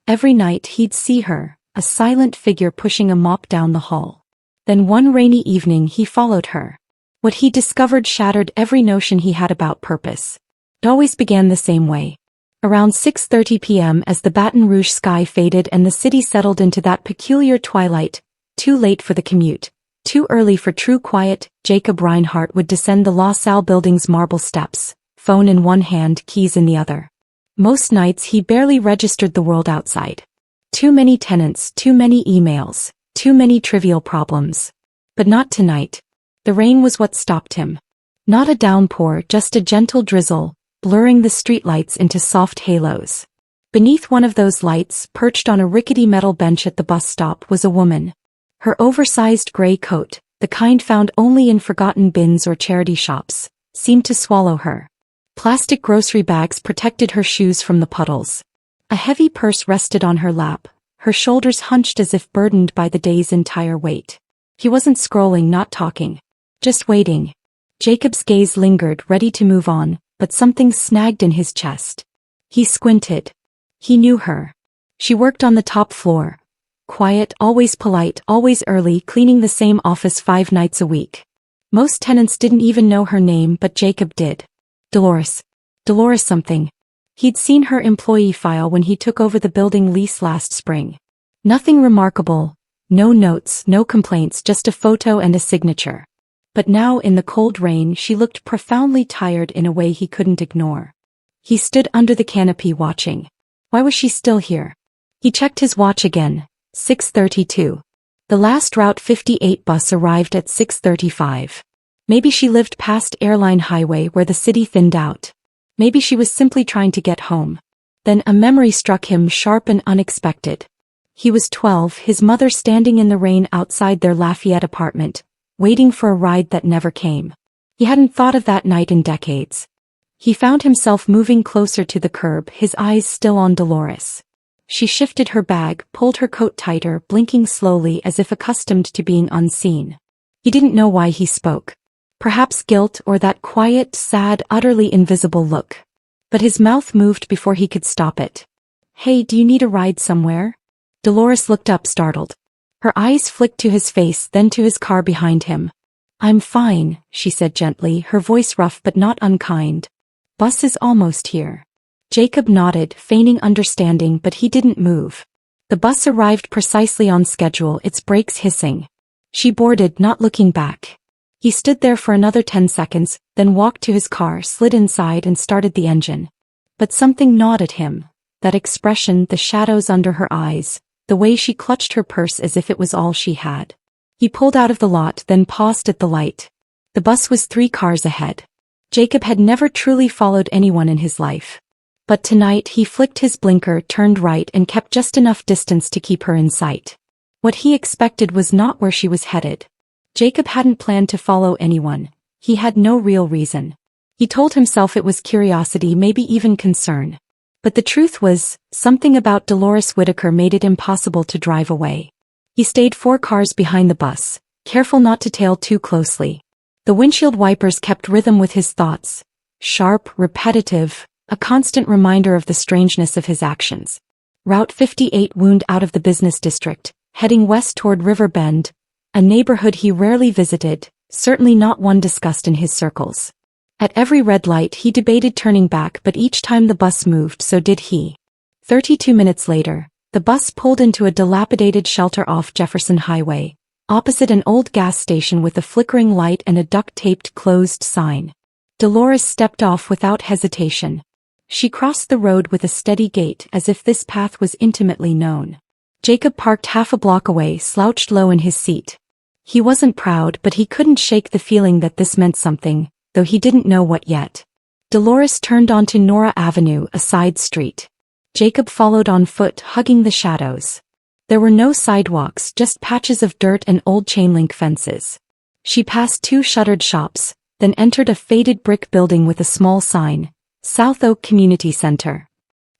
Every night he'd see her, a silent figure pushing a mop down the hall. Then one rainy evening he followed her. What he discovered shattered every notion he had about purpose. It always began the same way. Around 6:30 p.m. as the Baton Rouge sky faded and the city settled into that peculiar twilight, too late for the commute, too early for true quiet, Jacob Reinhardt would descend the La Salle building's marble steps, phone in one hand, keys in the other. Most nights he barely registered the world outside. Too many tenants, too many emails, too many trivial problems. But not tonight. The rain was what stopped him. Not a downpour, just a gentle drizzle, blurring the streetlights into soft halos. Beneath one of those lights, perched on a rickety metal bench at the bus stop, was a woman. Her oversized gray coat, the kind found only in forgotten bins or charity shops, seemed to swallow her. Plastic grocery bags protected her shoes from the puddles. A heavy purse rested on her lap, her shoulders hunched as if burdened by the day's entire weight. He wasn't scrolling, not talking. Just waiting. Jacob's gaze lingered, ready to move on, but something snagged in his chest. He squinted. He knew her. She worked on the top floor. Quiet, always polite, always early, cleaning the same office 5 nights a week. Most tenants didn't even know her name, but Jacob did. Dolores. Dolores something. He'd seen her employee file when he took over the building lease last spring. Nothing remarkable. No notes, no complaints, just a photo and a signature. But now in the cold rain she looked profoundly tired in a way he couldn't ignore. He stood under the canopy watching. Why was she still here? He checked his watch again. 6:32. The last Route 58 bus arrived at 6:35. Maybe she lived past Airline Highway where the city thinned out. Maybe she was simply trying to get home. Then a memory struck him, sharp and unexpected. He was 12, his mother standing in the rain outside their Lafayette apartment, waiting for a ride that never came. He hadn't thought of that night in decades. He found himself moving closer to the curb, his eyes still on Dolores. She shifted her bag, pulled her coat tighter, blinking slowly as if accustomed to being unseen. He didn't know why he spoke. Perhaps guilt or that quiet, sad, utterly invisible look. But his mouth moved before he could stop it. Hey, do you need a ride somewhere? Dolores looked up, startled. Her eyes flicked to his face, then to his car behind him. I'm fine, she said gently, her voice rough but not unkind. Bus is almost here. Jacob nodded, feigning understanding, but he didn't move. The bus arrived precisely on schedule, its brakes hissing. She boarded, not looking back. He stood there for another 10 seconds, then walked to his car, slid inside and started the engine. But something gnawed at him. That expression, the shadows under her eyes, the way she clutched her purse as if it was all she had. He pulled out of the lot, then paused at the light. The bus was 3 cars ahead. Jacob had never truly followed anyone in his life. But tonight he flicked his blinker, turned right and kept just enough distance to keep her in sight. What he expected was not where she was headed. Jacob hadn't planned to follow anyone. He had no real reason. He told himself it was curiosity, maybe even concern. But the truth was, something about Dolores Whitaker made it impossible to drive away. He stayed 4 cars behind the bus, careful not to tail too closely. The windshield wipers kept rhythm with his thoughts. Sharp, repetitive, a constant reminder of the strangeness of his actions. Route 58 wound out of the business district, heading west toward River Bend, a neighborhood he rarely visited, certainly not one discussed in his circles. At every red light he debated turning back, but each time the bus moved, so did he. 32 minutes later, the bus pulled into a dilapidated shelter off Jefferson Highway, opposite an old gas station with a flickering light and a duct-taped closed sign. Dolores stepped off without hesitation. She crossed the road with a steady gait, as if this path was intimately known. Jacob parked half a block away, slouched low in his seat. He wasn't proud, but he couldn't shake the feeling that this meant something, though he didn't know what yet. Dolores turned onto Nora Avenue, a side street. Jacob followed on foot, hugging the shadows. There were no sidewalks, just patches of dirt and old chain-link fences. She passed 2 shuttered shops, then entered a faded brick building with a small sign, South Oak Community Center.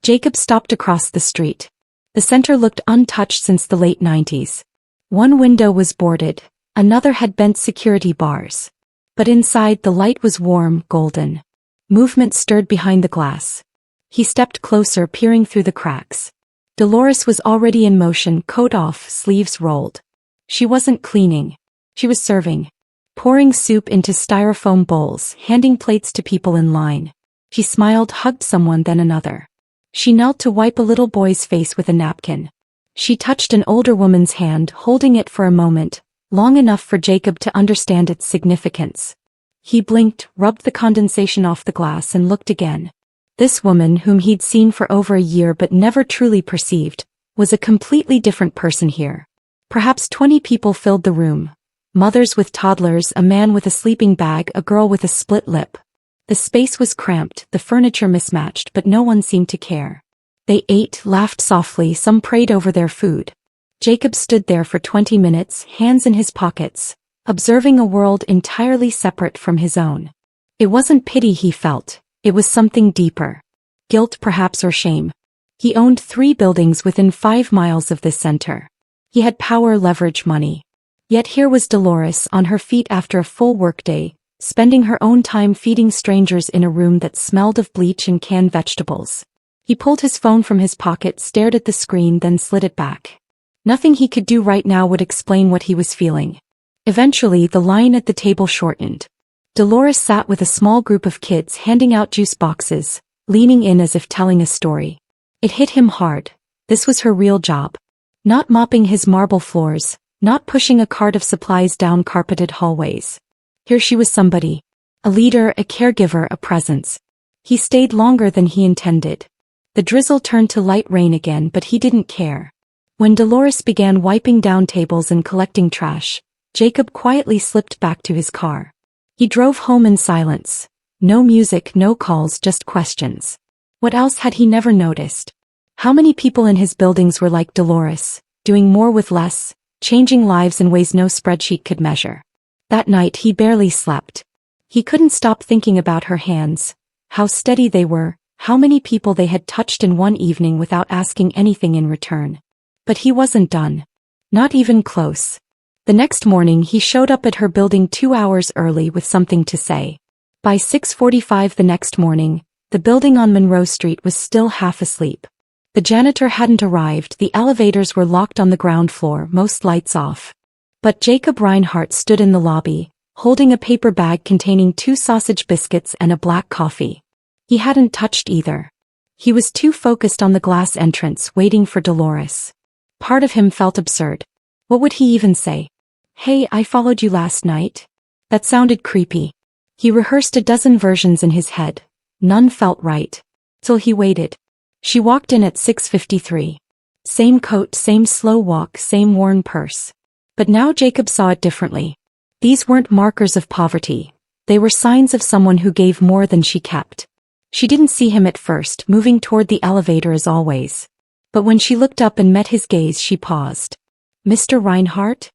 Jacob stopped across the street. The center looked untouched since the late 90s. One window was boarded, another had bent security bars. But inside the light was warm, golden. Movement stirred behind the glass. He stepped closer, peering through the cracks. Dolores was already in motion, coat off, sleeves rolled. She wasn't cleaning. She was serving. Pouring soup into styrofoam bowls, handing plates to people in line. She smiled, hugged someone, then another. She knelt to wipe a little boy's face with a napkin. She touched an older woman's hand, holding it for a moment, long enough for Jacob to understand its significance. He blinked, rubbed the condensation off the glass, and looked again. This woman, whom he'd seen for over a year but never truly perceived, was a completely different person here. Perhaps 20 people filled the room. Mothers with toddlers, a man with a sleeping bag, a girl with a split lip. The space was cramped, the furniture mismatched, but no one seemed to care. They ate, laughed softly, some prayed over their food. Jacob stood there for 20 minutes, hands in his pockets, observing a world entirely separate from his own. It wasn't pity he felt, it was something deeper. Guilt perhaps, or shame. He owned 3 buildings within 5 miles of this center. He had power, leverage, money. Yet here was Dolores on her feet after a full workday, spending her own time feeding strangers in a room that smelled of bleach and canned vegetables. He pulled his phone from his pocket, stared at the screen, then slid it back. Nothing he could do right now would explain what he was feeling. Eventually, the line at the table shortened. Dolores sat with a small group of kids, handing out juice boxes, leaning in as if telling a story. It hit him hard. This was her real job. Not mopping his marble floors, not pushing a cart of supplies down carpeted hallways. Here she was somebody. A leader, a caregiver, a presence. He stayed longer than he intended. The drizzle turned to light rain again, but he didn't care. When Dolores began wiping down tables and collecting trash, Jacob quietly slipped back to his car. He drove home in silence. No music, no calls, just questions. What else had he never noticed? How many people in his buildings were like Dolores, doing more with less, changing lives in ways no spreadsheet could measure? That night he barely slept. He couldn't stop thinking about her hands, how steady they were, how many people they had touched in one evening without asking anything in return. But he wasn't done. Not even close. The next morning he showed up at her building 2 hours early with something to say. By 6:45 the next morning, the building on Monroe Street was still half asleep. The janitor hadn't arrived, the elevators were locked on the ground floor, most lights off. But Jacob Reinhardt stood in the lobby, holding a paper bag containing 2 sausage biscuits and a black coffee. He hadn't touched either. He was too focused on the glass entrance, waiting for Dolores. Part of him felt absurd. What would he even say? "Hey, I followed you last night." That sounded creepy. He rehearsed a dozen versions in his head. None felt right. Till he waited. She walked in at 6:53. Same coat, same slow walk, same worn purse. But now Jacob saw it differently. These weren't markers of poverty. They were signs of someone who gave more than she kept. She didn't see him at first, moving toward the elevator as always. But when she looked up and met his gaze, she paused. "Mr. Reinhardt?"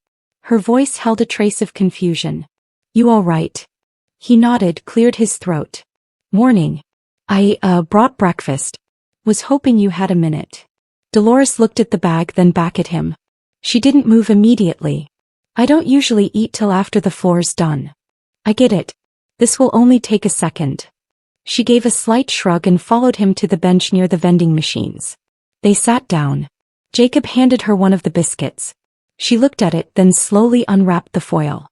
Her voice held a trace of confusion. "You all right?" He nodded, cleared his throat. "Morning. I brought breakfast. Was hoping you had a minute." Dolores looked at the bag, then back at him. She didn't move immediately. "I don't usually eat till after the floor's done." "I get it. This will only take a second." She gave a slight shrug and followed him to the bench near the vending machines. They sat down. Jacob handed her one of the biscuits. She looked at it, then slowly unwrapped the foil.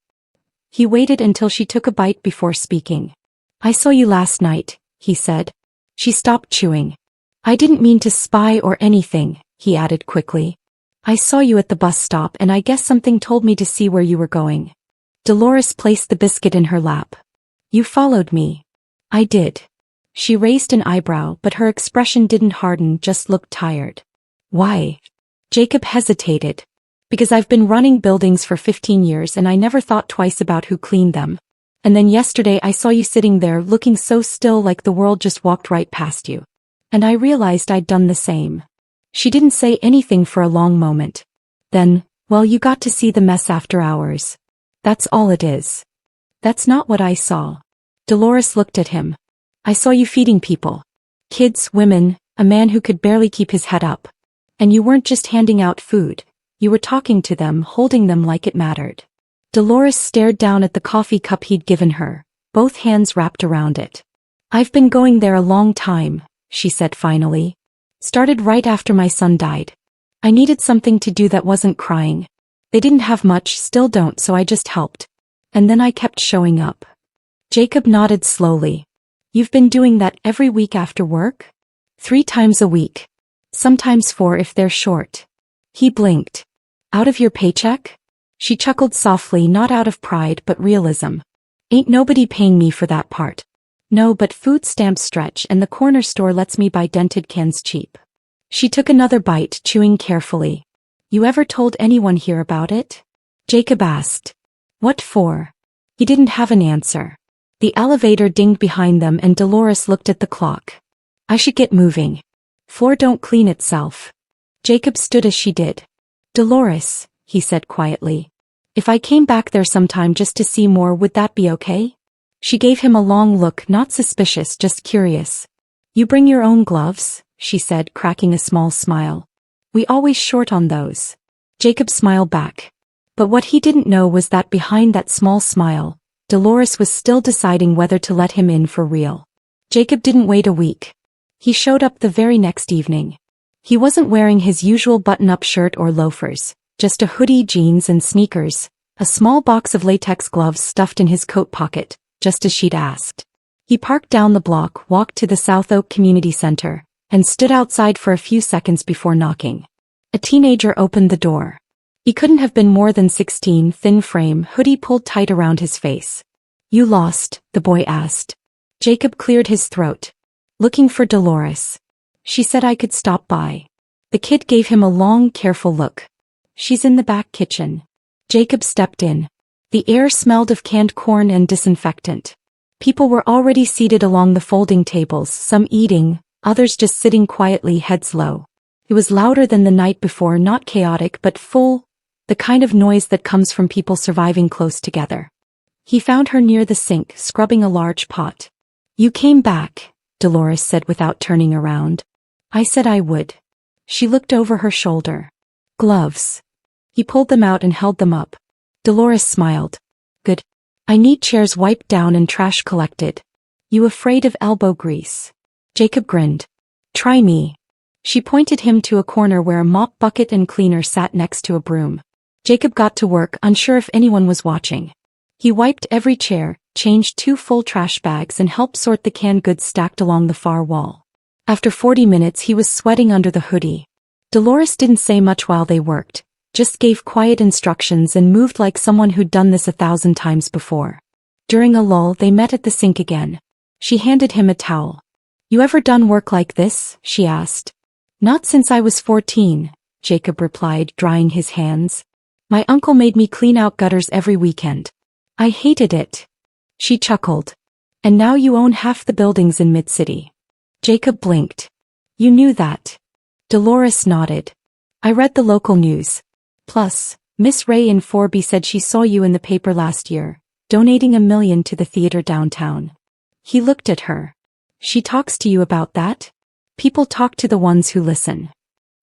He waited until she took a bite before speaking. "I saw you last night," he said. She stopped chewing. "I didn't mean to spy or anything," he added quickly. "I saw you at the bus stop and I guess something told me to see where you were going." Dolores placed the biscuit in her lap. "You followed me." "I did." She raised an eyebrow, but her expression didn't harden, just looked tired. "Why?" Jacob hesitated. "Because I've been running buildings for 15 years and I never thought twice about who cleaned them. And then yesterday I saw you sitting there looking so still, like the world just walked right past you. And I realized I'd done the same." She didn't say anything for a long moment. Then, "Well, you got to see the mess after hours. That's all it is." "That's not what I saw." Dolores looked at him. "I saw you feeding people. Kids, women, a man who could barely keep his head up. And you weren't just handing out food. You were talking to them, holding them like it mattered." Dolores stared down at the coffee cup he'd given her, both hands wrapped around it. "I've been going there a long time," she said finally. Started right after my son died. I needed something to do that wasn't crying. They didn't have much, still don't, so I just helped. And then I kept showing up. Jacob nodded slowly. You've been doing that every week after work? 3 times a week. Sometimes 4 if they're short. He blinked. Out of your paycheck? She chuckled softly, not out of pride but realism. Ain't nobody paying me for that part. No, but food stamps stretch and the corner store lets me buy dented cans cheap. She took another bite, chewing carefully. You ever told anyone here about it? Jacob asked. What for? He didn't have an answer. The elevator dinged behind them and Dolores looked at the clock. I should get moving. Floor don't clean itself. Jacob stood as she did. Dolores, he said quietly. If I came back there sometime just to see more, would that be okay? She gave him a long look, not suspicious, just curious. You bring your own gloves? She said, cracking a small smile. We always short on those. Jacob smiled back. But what he didn't know was that behind that small smile, Dolores was still deciding whether to let him in for real. Jacob didn't wait a week. He showed up the very next evening. He wasn't wearing his usual button-up shirt or loafers, just a hoodie, jeans and sneakers, a small box of latex gloves stuffed in his coat pocket, just as she'd asked. He parked down the block, walked to the South Oak Community Center, and stood outside for a few seconds before knocking. A teenager opened the door. He couldn't have been more than 16, thin frame, hoodie pulled tight around his face. You lost? The boy asked. Jacob cleared his throat. Looking for Dolores. She said I could stop by. The kid gave him a long, careful look. She's in the back kitchen. Jacob stepped in. The air smelled of canned corn and disinfectant. People were already seated along the folding tables, some eating, others just sitting quietly, heads low. It was louder than the night before, not chaotic but full, the kind of noise that comes from people surviving close together. He found her near the sink, scrubbing a large pot. You came back, Dolores said without turning around. I said I would. She looked over her shoulder. Gloves. He pulled them out and held them up. Dolores smiled. Good. I need chairs wiped down and trash collected. You afraid of elbow grease? Jacob grinned. Try me. She pointed him to a corner where a mop bucket and cleaner sat next to a broom. Jacob got to work, unsure if anyone was watching. He wiped every chair, changed 2 full trash bags and helped sort the canned goods stacked along the far wall. After 40 minutes he was sweating under the hoodie. Dolores didn't say much while they worked, just gave quiet instructions and moved like someone who'd done this 1,000 times before. During a lull they met at the sink again. She handed him a towel. You ever done work like this? She asked. Not since I was 14, Jacob replied, drying his hands. My uncle made me clean out gutters every weekend. I hated it. She chuckled. And now you own half the buildings in Mid-City. Jacob blinked. You knew that? Dolores nodded. I read the local news. Plus, Miss Ray in Forby said she saw you in the paper last year, donating $1 million to the theater downtown. He looked at her. She talks to you about that? People talk to the ones who listen.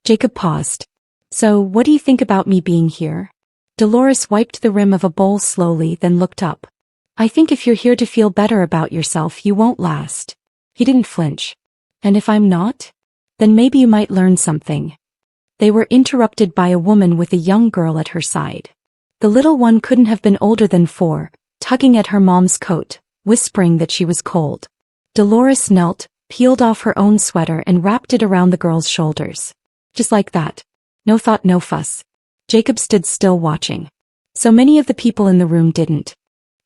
Jacob paused. So, what do you think about me being here? Dolores wiped the rim of a bowl slowly, then looked up. I think if you're here to feel better about yourself, you won't last. He didn't flinch. And if I'm not? Then maybe you might learn something. They were interrupted by a woman with a young girl at her side. The little one couldn't have been older than 4, tugging at her mom's coat, whispering that she was cold. Dolores knelt, peeled off her own sweater and wrapped it around the girl's shoulders. Just like that. No thought, no fuss. Jacob stood still watching. So many of the people in the room didn't.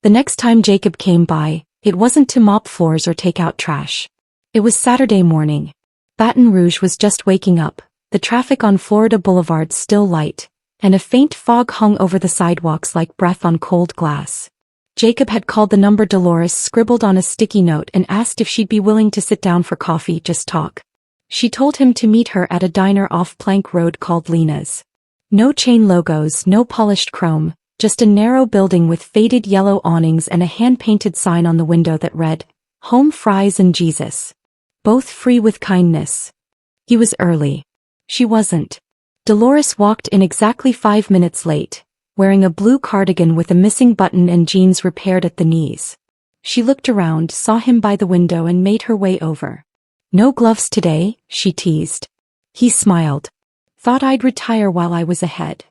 The next time Jacob came by, it wasn't to mop floors or take out trash. It was Saturday morning. Baton Rouge was just waking up, the traffic on Florida Boulevard still light, and a faint fog hung over the sidewalks like breath on cold glass. Jacob had called the number Dolores scribbled on a sticky note and asked if she'd be willing to sit down for coffee, just talk. She told him to meet her at a diner off Plank Road called Lena's. No chain logos, no polished chrome, just a narrow building with faded yellow awnings and a hand-painted sign on the window that read, Home Fries and Jesus. Both free with kindness. He was early. She wasn't. Dolores walked in exactly 5 minutes late, wearing a blue cardigan with a missing button and jeans repaired at the knees. She looked around, saw him by the window and made her way over. No gloves today, she teased. He smiled. Thought I'd retire while I was ahead.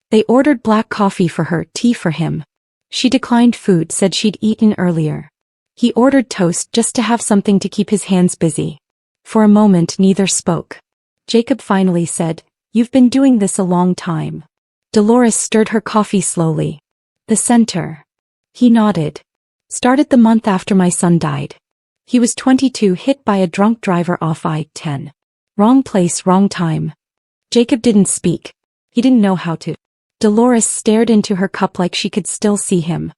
They ordered black coffee for her, tea for him. She declined food, said she'd eaten earlier. He ordered toast just to have something to keep his hands busy. For a moment neither spoke. Jacob finally said, "You've been doing this a long time." Dolores stirred her coffee slowly. "The center." He nodded. "Started the month after my son died. He was 22, hit by a drunk driver off I-10. Wrong place, wrong time." Jacob didn't speak. He didn't know how to. Dolores stared into her cup like she could still see him.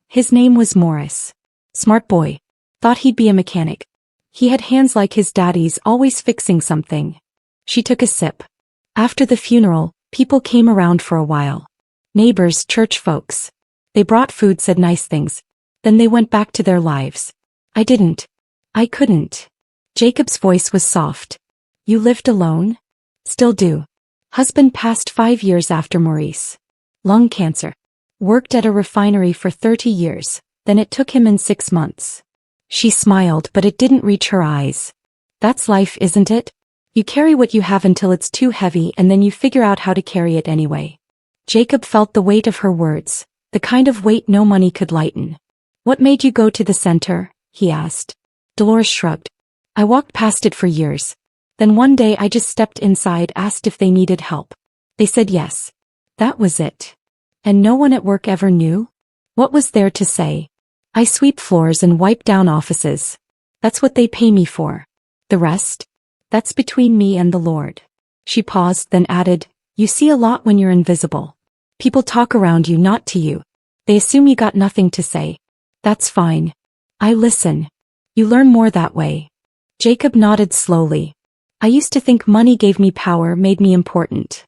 His name was Morris. Smart boy. Thought he'd be a mechanic. He had hands like his daddy's, always fixing something. She took a sip. After the funeral, people came around for a while. Neighbors, church folks. They brought food, said nice things. Then they went back to their lives. I didn't. I couldn't. Jacob's voice was soft. You lived alone? Still do. Husband passed 5 years after Maurice. Lung cancer. Worked at a refinery for 30 years, then it took him in 6 months. She smiled, but it didn't reach her eyes. That's life, isn't it? You carry what you have until it's too heavy and then you figure out how to carry it anyway. Jacob felt the weight of her words, the kind of weight no money could lighten. What made you go to the center? He asked. Dolores shrugged. I walked past it for years. Then one day I just stepped inside, asked if they needed help. They said yes. That was it. And no one at work ever knew? What was there to say? I sweep floors and wipe down offices. That's what they pay me for. The rest? That's between me and the Lord. She paused, then added, You see a lot when you're invisible. People talk around you, not to you. They assume you got nothing to say. That's fine. I listen. You learn more that way. Jacob nodded slowly. I used to think money gave me power, made me important.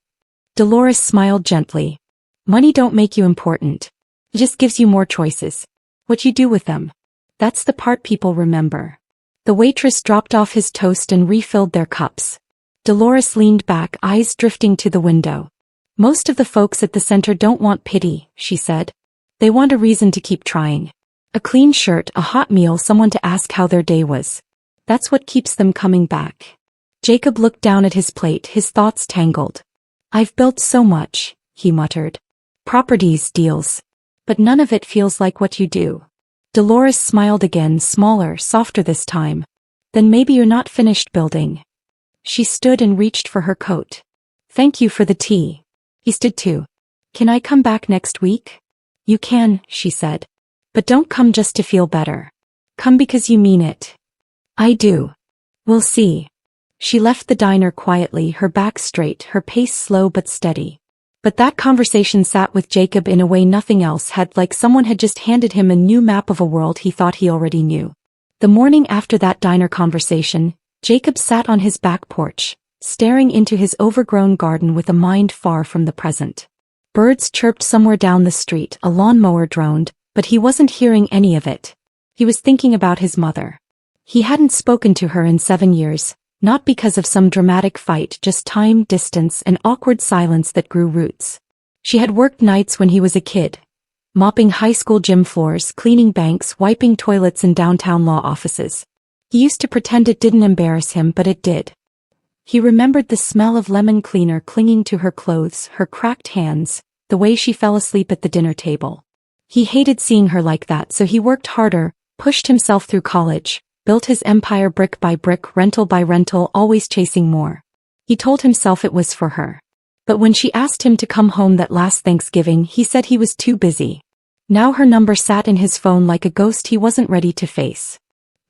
Dolores smiled gently. Money don't make you important. It just gives you more choices. What you do with them. That's the part people remember. The waitress dropped off his toast and refilled their cups. Dolores leaned back, eyes drifting to the window. Most of the folks at the center don't want pity, she said. They want a reason to keep trying. A clean shirt, a hot meal, someone to ask how their day was. That's what keeps them coming back. Jacob looked down at his plate, his thoughts tangled. I've built so much, he muttered. Properties, deals. But none of it feels like what you do. Dolores smiled again, smaller, softer this time. Then maybe you're not finished building. She stood and reached for her coat. Thank you for the tea. He stood too. Can I come back next week? You can, she said. But don't come just to feel better. Come because you mean it. I do. We'll see. She left the diner quietly, her back straight, her pace slow but steady. But that conversation sat with Jacob in a way nothing else had, like someone had just handed him a new map of a world he thought he already knew. The morning after that diner conversation, Jacob sat on his back porch, staring into his overgrown garden with a mind far from the present. Birds chirped somewhere down the street, a lawnmower droned, but he wasn't hearing any of it. He was thinking about his mother. He hadn't spoken to her in 7 years. Not because of some dramatic fight, just time, distance, and awkward silence that grew roots. She had worked nights when he was a kid, mopping high school gym floors, cleaning banks, wiping toilets in downtown law offices. He used to pretend it didn't embarrass him, but it did. He remembered the smell of lemon cleaner clinging to her clothes, her cracked hands, the way she fell asleep at the dinner table. He hated seeing her like that, so he worked harder, pushed himself through college. Built his empire brick by brick, rental by rental, always chasing more. He told himself it was for her. But when she asked him to come home that last Thanksgiving, he said he was too busy. Now her number sat in his phone like a ghost he wasn't ready to face.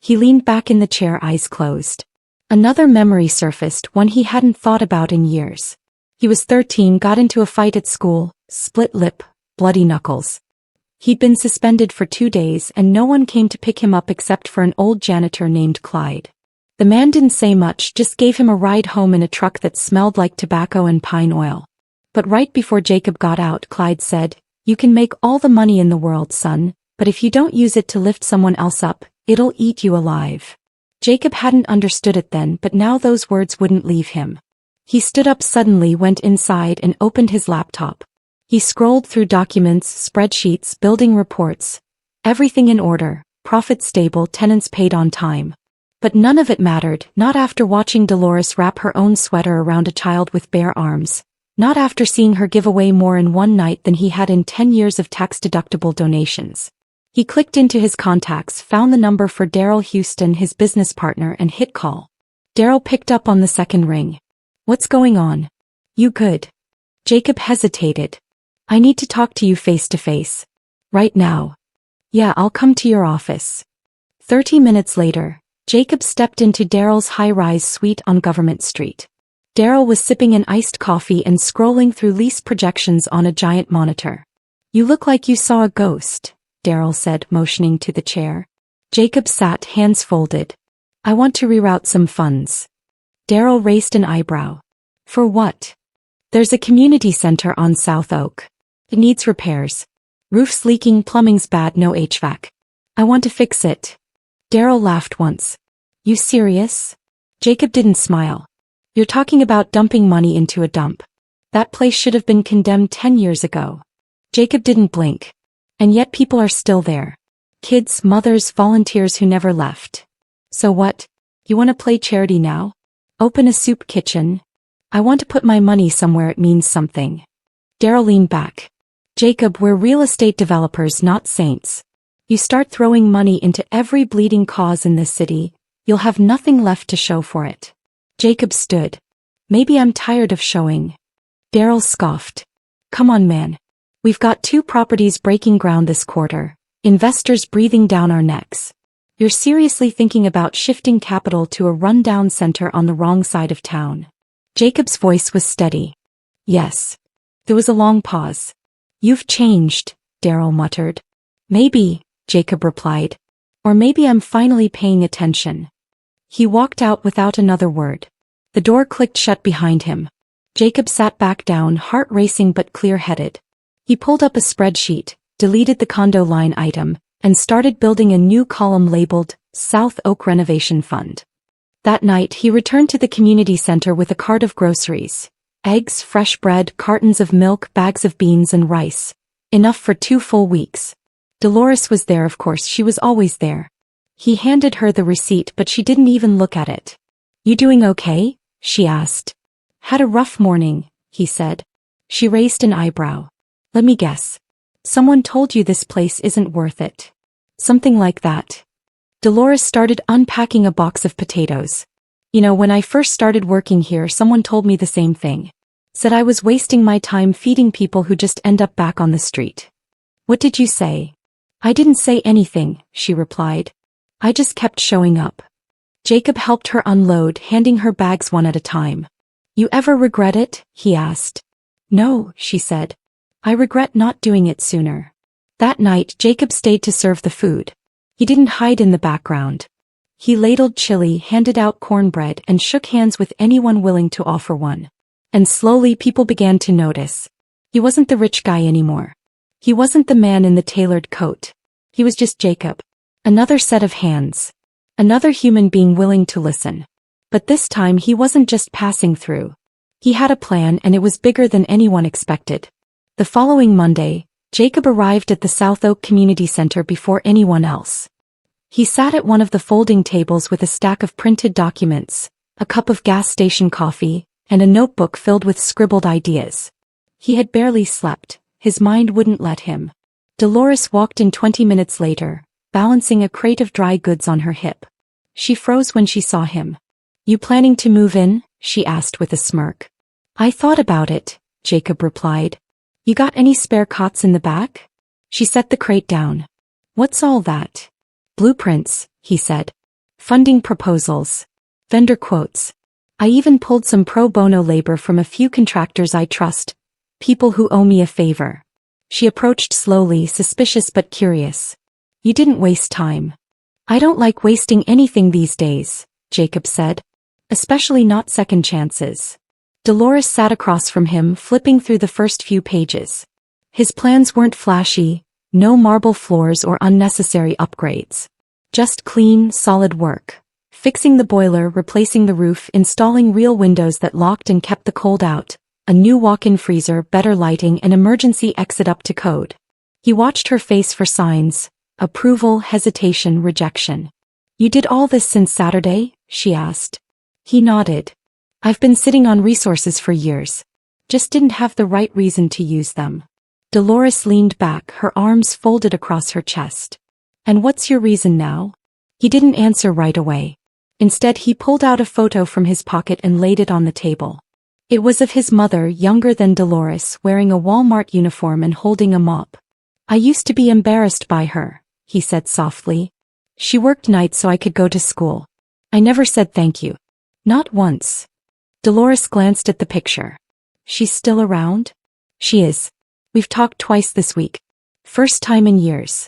He leaned back in the chair, eyes closed. Another memory surfaced, one he hadn't thought about in years. He was 13, got into a fight at school, split lip, bloody knuckles. He'd been suspended for 2 days and no one came to pick him up except for an old janitor named Clyde. The man didn't say much, just gave him a ride home in a truck that smelled like tobacco and pine oil. But right before Jacob got out, Clyde said, You can make all the money in the world, son, but if you don't use it to lift someone else up, it'll eat you alive. Jacob hadn't understood it then, but now those words wouldn't leave him. He stood up suddenly, went inside and opened his laptop. He scrolled through documents, spreadsheets, building reports. Everything in order, profit stable, tenants paid on time. But none of it mattered, not after watching Dolores wrap her own sweater around a child with bare arms, not after seeing her give away more in one night than he had in 10 years of tax-deductible donations. He clicked into his contacts, found the number for Daryl Houston, his business partner, and hit call. Daryl picked up on the second ring. "What's going on? You good?" Jacob hesitated. "I need to talk to you face to face. Right now." "Yeah, I'll come to your office." 30 minutes later, Jacob stepped into Daryl's high-rise suite on Government Street. Daryl was sipping an iced coffee and scrolling through lease projections on a giant monitor. "You look like you saw a ghost," Daryl said, motioning to the chair. Jacob sat, hands folded. "I want to reroute some funds." Daryl raised an eyebrow. "For what?" "There's a community center on South Oak. It needs repairs. Roof's leaking, plumbing's bad, no HVAC. I want to fix it." Daryl laughed once. "You serious?" Jacob didn't smile. "You're talking about dumping money into a dump. That place should have been condemned 10 years ago." Jacob didn't blink. "And yet people are still there. Kids, mothers, volunteers who never left. So what? You want to play charity now? Open a soup kitchen? I want to put my money somewhere it means something." Daryl leaned back. "Jacob, we're real estate developers, not saints. You start throwing money into every bleeding cause in this city, you'll have nothing left to show for it." Jacob stood. "Maybe I'm tired of showing." Daryl scoffed. "Come on, man. We've got 2 properties breaking ground this quarter, investors breathing down our necks. You're seriously thinking about shifting capital to a run-down center on the wrong side of town?" Jacob's voice was steady. "Yes." There was a long pause. "You've changed," Daryl muttered. "Maybe," Jacob replied. "Or maybe I'm finally paying attention." He walked out without another word. The door clicked shut behind him. Jacob sat back down, heart racing but clear-headed. He pulled up a spreadsheet, deleted the condo line item, and started building a new column labeled South Oak Renovation Fund. That night he returned to the community center with a cart of groceries. Eggs, fresh bread, cartons of milk, bags of beans and rice. Enough for 2 full weeks. Dolores was there, of course, she was always there. He handed her the receipt, but she didn't even look at it. "You doing okay?" she asked. "Had a rough morning," he said. She raised an eyebrow. "Let me guess. Someone told you this place isn't worth it." "Something like that." Dolores started unpacking a box of potatoes. "You know, when I first started working here, someone told me the same thing. Said I was wasting my time feeding people who just end up back on the street." "What did you say?" "I didn't say anything," she replied. "I just kept showing up." Jacob helped her unload, handing her bags one at a time. "You ever regret it?" he asked. "No," she said. "I regret not doing it sooner." That night, Jacob stayed to serve the food. He didn't hide in the background. He ladled chili, handed out cornbread, and shook hands with anyone willing to offer one. And slowly people began to notice. He wasn't the rich guy anymore. He wasn't the man in the tailored coat. He was just Jacob. Another set of hands. Another human being willing to listen. But this time he wasn't just passing through. He had a plan, and it was bigger than anyone expected. The following Monday, Jacob arrived at the South Oak Community Center before anyone else. He sat at one of the folding tables with a stack of printed documents, a cup of gas station coffee, and a notebook filled with scribbled ideas. He had barely slept. His mind wouldn't let him. Dolores walked in 20 minutes later, balancing a crate of dry goods on her hip. She froze when she saw him. "You planning to move in?" she asked with a smirk. "I thought about it," Jacob replied. "You got any spare cots in the back?" She set the crate down. "What's all that?" "Blueprints," he said. "Funding proposals. Vendor quotes. I even pulled some pro bono labor from a few contractors I trust, people who owe me a favor." She approached slowly, suspicious but curious. "You didn't waste time." "I don't like wasting anything these days," Jacob said. "Especially not second chances." Dolores sat across from him, flipping through the first few pages. His plans weren't flashy, no marble floors or unnecessary upgrades. Just clean, solid work. Fixing the boiler, replacing the roof, installing real windows that locked and kept the cold out, a new walk-in freezer, better lighting, an emergency exit up to code. He watched her face for signs: approval, hesitation, rejection. You did all this since Saturday? She asked. He nodded. I've been sitting on resources for years. Just didn't have the right reason to use them. Dolores leaned back, her arms folded across her chest. And what's your reason now? He didn't answer right away. Instead, he pulled out a photo from his pocket and laid it on the table. It was of his mother, younger than Dolores, wearing a Walmart uniform and holding a mop. I used to be embarrassed by her, he said softly. She worked nights so I could go to school. I never said thank you. Not once. Dolores glanced at the picture. She's still around? She is. We've talked twice this week. First time in years.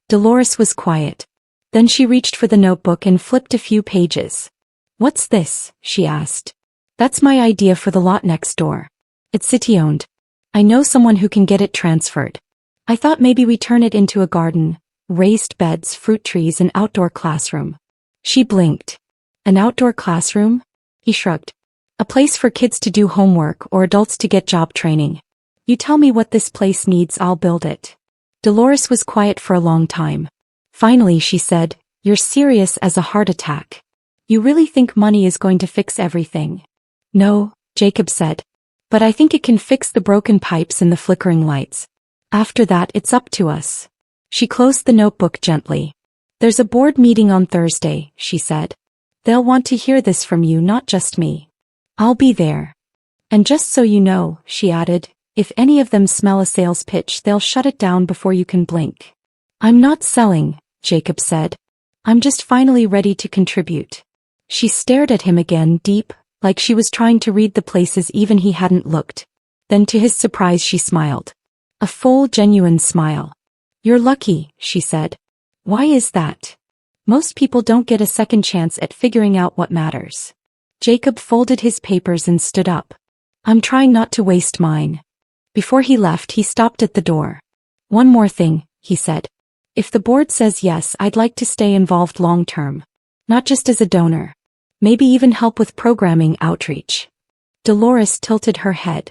Dolores was quiet. Then she reached for the notebook and flipped a few pages. What's this? She asked. That's my idea for the lot next door. It's city-owned. I know someone who can get it transferred. I thought maybe we turn it into a garden, raised beds, fruit trees, and outdoor classroom. She blinked. An outdoor classroom? He shrugged. A place for kids to do homework or adults to get job training. You tell me what this place needs, I'll build it. Dolores was quiet for a long time. Finally she said, You're serious as a heart attack. You really think money is going to fix everything? No, Jacob said. But I think it can fix the broken pipes and the flickering lights. After that, it's up to us. She closed the notebook gently. There's a board meeting on Thursday, she said. They'll want to hear this from you, not just me. I'll be there. And just so you know, she added, if any of them smell a sales pitch, they'll shut it down before you can blink. I'm not selling, Jacob said. I'm just finally ready to contribute. She stared at him again, deep, like she was trying to read the places even he hadn't looked. Then to his surprise she smiled. A full, genuine smile. You're lucky, she said. Why is that? Most people don't get a second chance at figuring out what matters. Jacob folded his papers and stood up. I'm trying not to waste mine. Before he left, he stopped at the door. One more thing, he said. If the board says yes, I'd like to stay involved long-term. Not just as a donor. Maybe even help with programming outreach. Dolores tilted her head.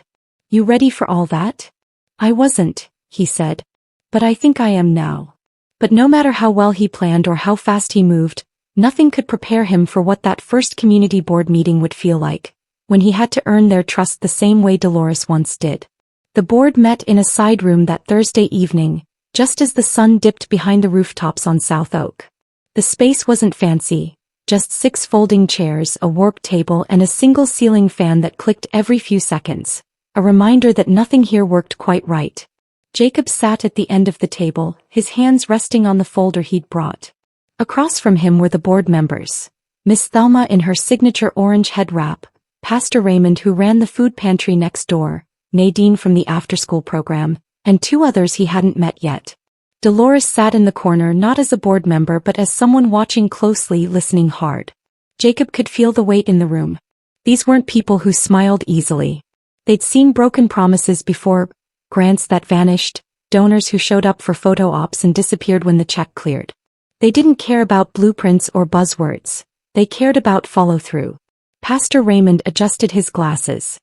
You ready for all that? I wasn't, he said. But I think I am now. But no matter how well he planned or how fast he moved, nothing could prepare him for what that first community board meeting would feel like, when he had to earn their trust the same way Dolores once did. The board met in a side room that Thursday evening, just as the sun dipped behind the rooftops on South Oak. The space wasn't fancy, just 6 folding chairs, a work table, and a single ceiling fan that clicked every few seconds, a reminder that nothing here worked quite right. Jacob sat at the end of the table, his hands resting on the folder he'd brought. Across from him were the board members. Miss Thelma in her signature orange head wrap, Pastor Raymond who ran the food pantry next door, Nadine from the after-school program, and 2 others he hadn't met yet. Dolores sat in the corner not as a board member but as someone watching closely, listening hard. Jacob could feel the weight in the room. These weren't people who smiled easily. They'd seen broken promises before, grants that vanished, donors who showed up for photo ops and disappeared when the check cleared. They didn't care about blueprints or buzzwords. They cared about follow-through. Pastor Raymond adjusted his glasses.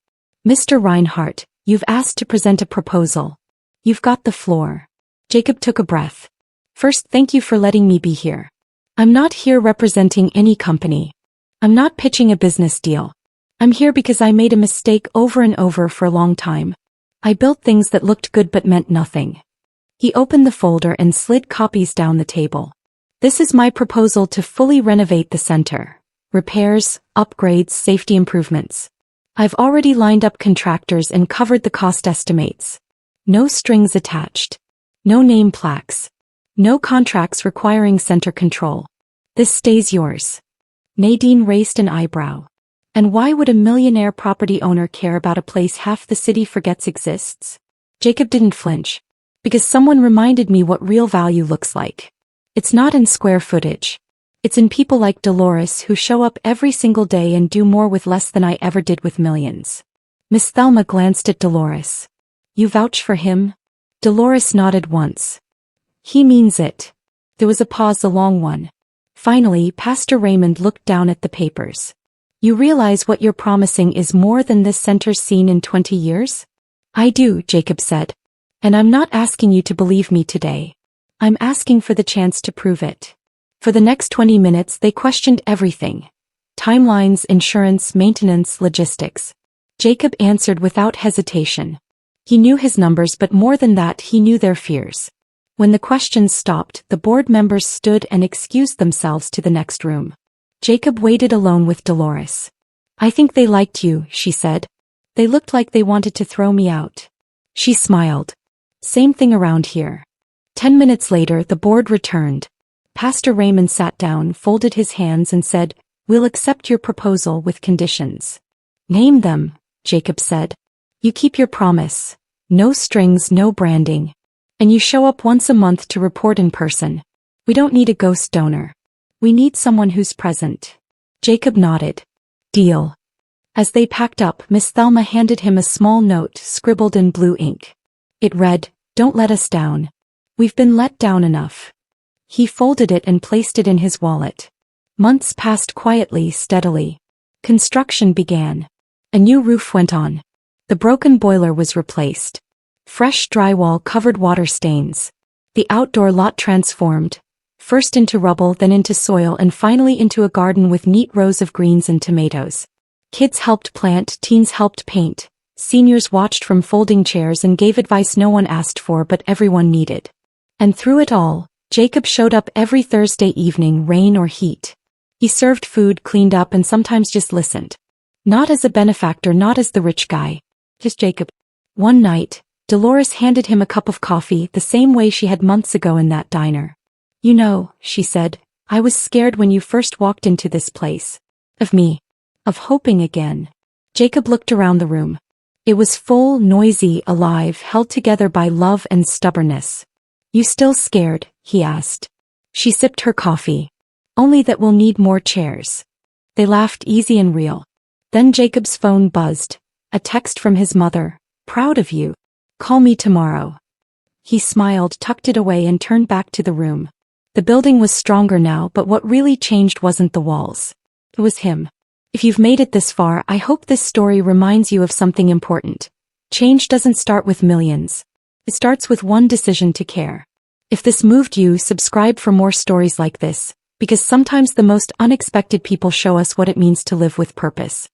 Mr. Reinhardt, you've asked to present a proposal. You've got the floor. Jacob took a breath. First, thank you for letting me be here. I'm not here representing any company. I'm not pitching a business deal. I'm here because I made a mistake over and over for a long time. I built things that looked good but meant nothing. He opened the folder and slid copies down the table. This is my proposal to fully renovate the center. Repairs, upgrades, safety improvements. I've already lined up contractors and covered the cost estimates. No strings attached. No name plaques. No contracts requiring center control. This stays yours. Nadine raised an eyebrow. And why would a millionaire property owner care about a place half the city forgets exists? Jacob didn't flinch. Because someone reminded me what real value looks like. It's not in square footage. It's in people like Dolores who show up every single day and do more with less than I ever did with millions. Miss Thelma glanced at Dolores. You vouch for him? Dolores nodded once. He means it. There was a pause, a long one. Finally, Pastor Raymond looked down at the papers. You realize what you're promising is more than this center's seen in 20 years? I do, Jacob said. And I'm not asking you to believe me today. I'm asking for the chance to prove it. For the next 20 minutes they questioned everything. Timelines, insurance, maintenance, logistics. Jacob answered without hesitation. He knew his numbers, but more than that, he knew their fears. When the questions stopped, the board members stood and excused themselves to the next room. Jacob waited alone with Dolores. "I think they liked you," she said. "They looked like they wanted to throw me out." She smiled. "Same thing around here." 10 minutes later, the board returned. Pastor Raymond sat down, folded his hands and said, "We'll accept your proposal with conditions." "Name them," Jacob said. "You keep your promise. No strings, no branding. And you show up once a month to report in person. We don't need a ghost donor. We need someone who's present." Jacob nodded. "Deal." As they packed up, Miss Thelma handed him a small note scribbled in blue ink. It read, "Don't let us down. We've been let down enough." He folded it and placed it in his wallet. Months passed quietly, steadily. Construction began. A new roof went on. The broken boiler was replaced. Fresh drywall covered water stains. The outdoor lot transformed, first into rubble, then into soil, and finally into a garden with neat rows of greens and tomatoes. Kids helped plant, teens helped paint, seniors watched from folding chairs and gave advice no one asked for but everyone needed. And through it all, Jacob showed up every Thursday evening, rain or heat. He served food, cleaned up, and sometimes just listened. Not as a benefactor, not as the rich guy. Just Jacob. One night, Dolores handed him a cup of coffee the same way she had months ago in that diner. "You know," she said, "I was scared when you first walked into this place. Of me. Of hoping again." Jacob looked around the room. It was full, noisy, alive, held together by love and stubbornness. "You still scared?" he asked. She sipped her coffee. "Only that we'll need more chairs." They laughed, easy and real. Then Jacob's phone buzzed. A text from his mother. "Proud of you. Call me tomorrow." He smiled, tucked it away, and turned back to the room. The building was stronger now, but what really changed wasn't the walls. It was him. If you've made it this far, I hope this story reminds you of something important. Change doesn't start with millions. It starts with one decision to care. If this moved you, subscribe for more stories like this, because sometimes the most unexpected people show us what it means to live with purpose.